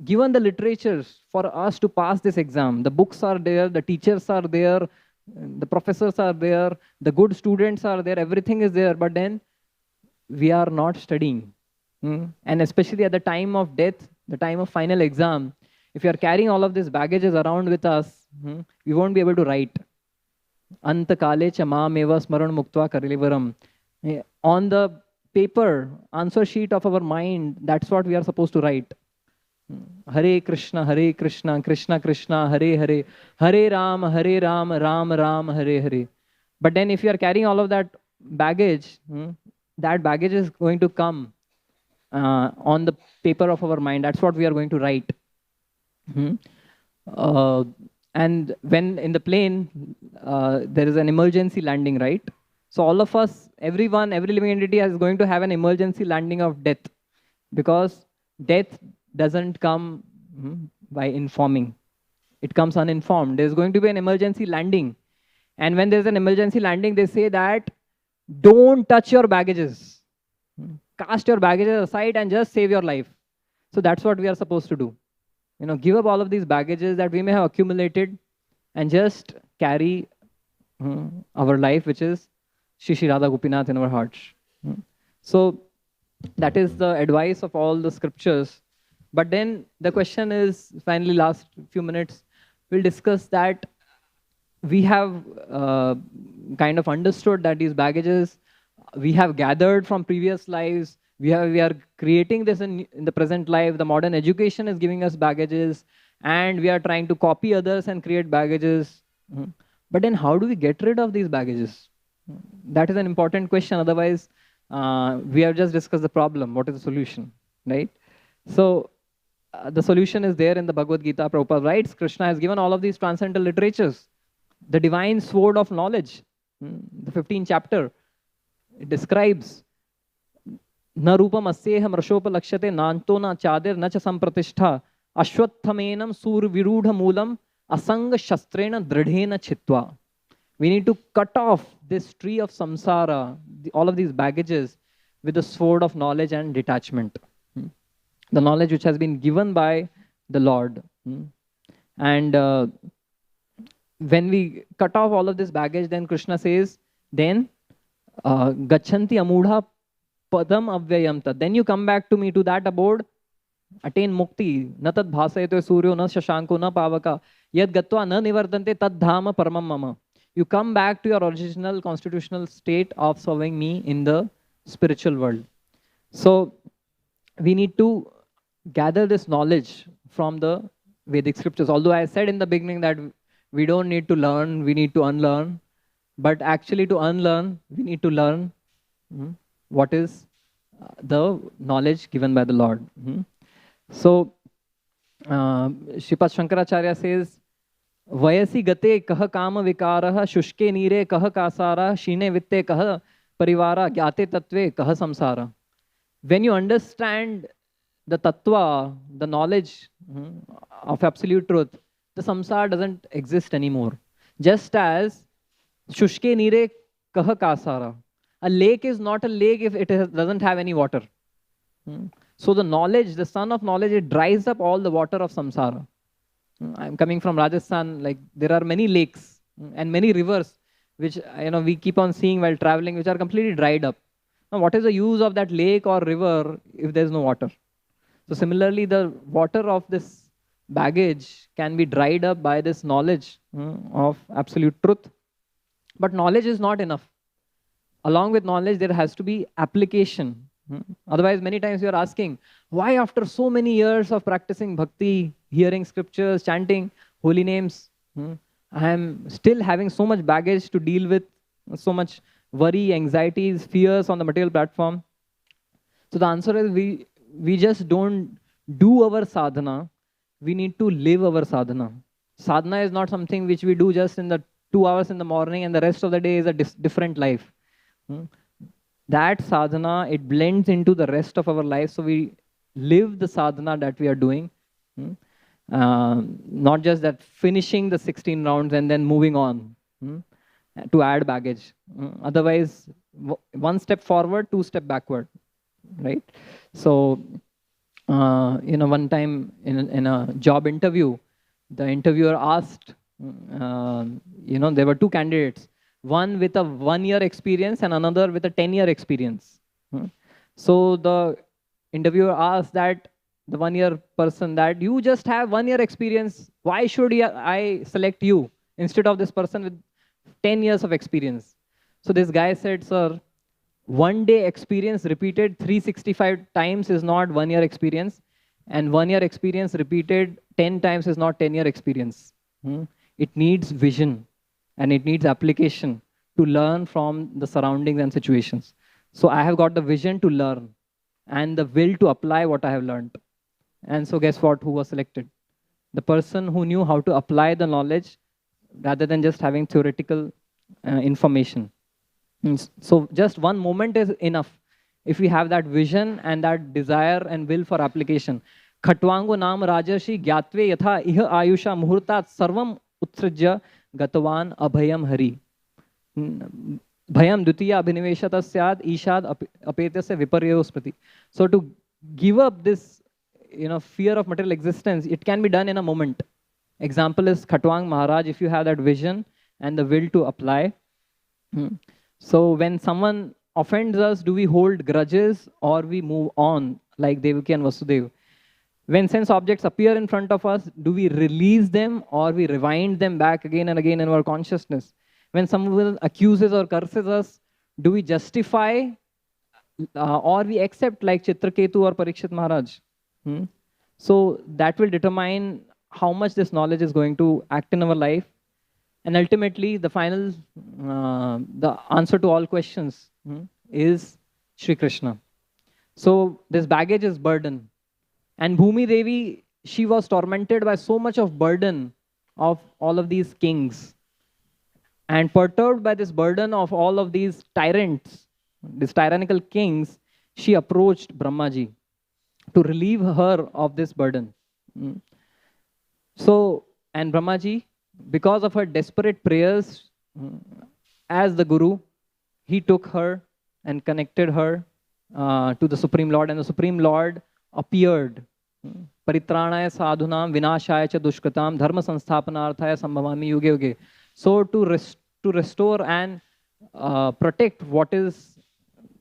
given the literatures for us to pass this exam. The books are there, the teachers are there, the professors are there, the good students are there, everything is there, but then we are not studying. And especially at the time of death, the time of final exam, if you are carrying all of these baggages around with us, we won't be able to write. Anta kale cha meva smaran muktva karilivaram. On the paper, answer sheet of our mind, that's what we are supposed to write. Hare Krishna, Krishna Krishna, Hare Hare, Hare Ram, Ram Ram, Hare Hare. But then if you are carrying all of that baggage, that baggage is going to come on the paper of our mind. That's what we are going to write. And when in the plane, there is an emergency landing, right? So all of us, everyone, every living entity is going to have an emergency landing of death, because death doesn't come by informing. It comes uninformed. There's going to be an emergency landing. And when there's an emergency landing, they say that don't touch your baggages. Cast your baggages aside and just save your life. So that's what we are supposed to do. Give up all of these baggages that we may have accumulated and just carry our life, which is Shri Radha Gopinath in our hearts. So that is the advice of all the scriptures. But then the question is, finally, last few minutes, we'll discuss that we have kind of understood that these baggages we have gathered from previous lives. We are creating this in the present life. The modern education is giving us baggages, and we are trying to copy others and create baggages. But then how do we get rid of these baggages? That is an important question. Otherwise, we have just discussed the problem. What is the solution, right? So the solution is there in the Bhagavad Gita. Prabhupada writes, Krishna has given all of these transcendental literatures. The divine sword of knowledge, the 15th chapter, it describes Na rupam asyeham rashopa lakshate nanto na chadir na cha sampratishtha ashwatthamenam sur virudha moolam asanga shastrena dridhena chitva. We need to cut off this tree of samsara, all of these baggages, with the sword of knowledge and detachment. the knowledge which has been given by the Lord. And when we cut off all of this baggage, then Krishna says, then gachanti amudha padam avyayam tad. Then you come back to me, to that abode, attain mukti. Na tad bhasayate suryo na shashanko na pavaka yad gatva na nivardante tad dhama paramam mama. You come back to your original constitutional state of serving me in the spiritual world. So we need to gather this knowledge from the Vedic scriptures. Although I said in the beginning that we don't need to learn, we need to unlearn. But actually to unlearn, we need to learn what is the knowledge given by the Lord. So Shripad Shankaracharya says, Vayasi gate kaha kama vikaraha, shushke nire kaha kasara, shine vitte kaha parivara, gyate tatve kaha samsara. When you understand the tattva, the knowledge of absolute truth, the samsara doesn't exist anymore. Just as shushke nire kaha kasara. A lake is not a lake if it doesn't have any water. So the knowledge, the sun of knowledge, it dries up all the water of samsara. I'm coming from Rajasthan, like there are many lakes and many rivers which we keep on seeing while traveling, which are completely dried up. Now, what is the use of that lake or river if there is no water? So similarly, the water of this baggage can be dried up by this knowledge of absolute truth. But knowledge is not enough. Along with knowledge, there has to be application. Otherwise, many times you are asking, why after so many years of practicing bhakti, hearing scriptures, chanting holy names, I am still having so much baggage to deal with, so much worry, anxieties, fears on the material platform? So the answer is we just don't do our sadhana. We need to live our sadhana. Sadhana is not something which we do just in the 2 hours in the morning and the rest of the day is a different life. That sadhana, it blends into the rest of our life. So we live the sadhana that we are doing. Not just that finishing the 16 rounds and then moving on to add baggage. Otherwise, one step forward, 2 steps backward, right? So, one time in a job interview, the interviewer asked, there were 2 candidates, one with a 1-year experience and another with a 10-year experience. So the interviewer asked that the 1-year person that you just have 1-year experience, why should I select you instead of this person with 10 years of experience? So this guy said, sir, 1 day experience repeated 365 times is not 1-year experience, and 1-year experience repeated 10 times is not 10-year experience. It needs vision and it needs application to learn from the surroundings and situations. So I have got the vision to learn and the will to apply what I have learned. And so guess what, who was selected? The person who knew how to apply the knowledge rather than just having theoretical information. So just one moment is enough if we have that vision and that desire and will for application. Khatwango naam rajarshi gyatve yatha iha ayusha muhurtat sarvam utsrajya gatavan abhayam hari. Bhayam dutiya abhiniveshata syad ishad apetasya viparyospati. So to give up this fear of material existence, it can be done in a moment. Example is Khatwang Maharaj, if you have that vision and the will to apply. So when someone offends us, do we hold grudges or we move on like Devaki and Vasudeva? When sense objects appear in front of us, do we release them or we rewind them back again and again in our consciousness? When someone accuses or curses us, do we justify or we accept like Chitraketu or Parikshit Maharaj? So that will determine how much this knowledge is going to act in our life. And ultimately, the final, the answer to all questions is Shri Krishna. So this baggage is burden. And Bhumi Devi, she was tormented by so much of burden of all of these kings. And perturbed by this burden of all of these tyrants, these tyrannical kings, she approached Brahmaji to relieve her of this burden. So, and Brahmaji, because of her desperate prayers, as the Guru, he took her and connected her to the Supreme Lord. And the Supreme Lord appeared. Paritranaya sadhunam vinashaya cha dushkratam dharma sansthapanarthaya sambhavami yuge yuge. So to restore and protect what is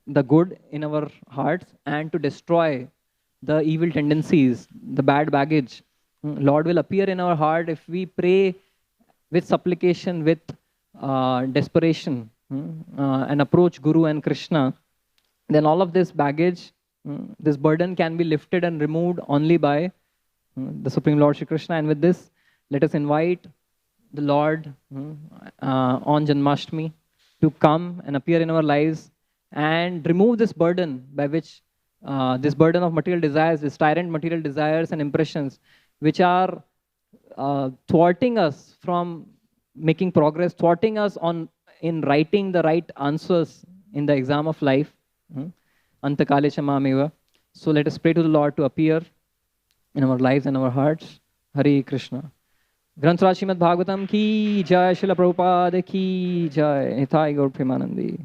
the good in our hearts and to destroy the evil tendencies, the bad baggage, Lord will appear in our heart if we pray with supplication, with desperation, and approach Guru and Krishna. Then all of this baggage, this burden can be lifted and removed only by the Supreme Lord Shri Krishna. And with this, let us invite the Lord on Janmashtami to come and appear in our lives and remove this burden by which this burden of material desires, this tyrant material desires and impressions, which are thwarting us from making progress, thwarting us in writing the right answers in the exam of life. Antakale Chamameva. So let us pray to the Lord to appear in our lives and our hearts. Hare Krishna. Granth Raj Srimad Bhagavatam ki jai, Srila Prabhupada ki jai, Nitai Gaur Premanandi.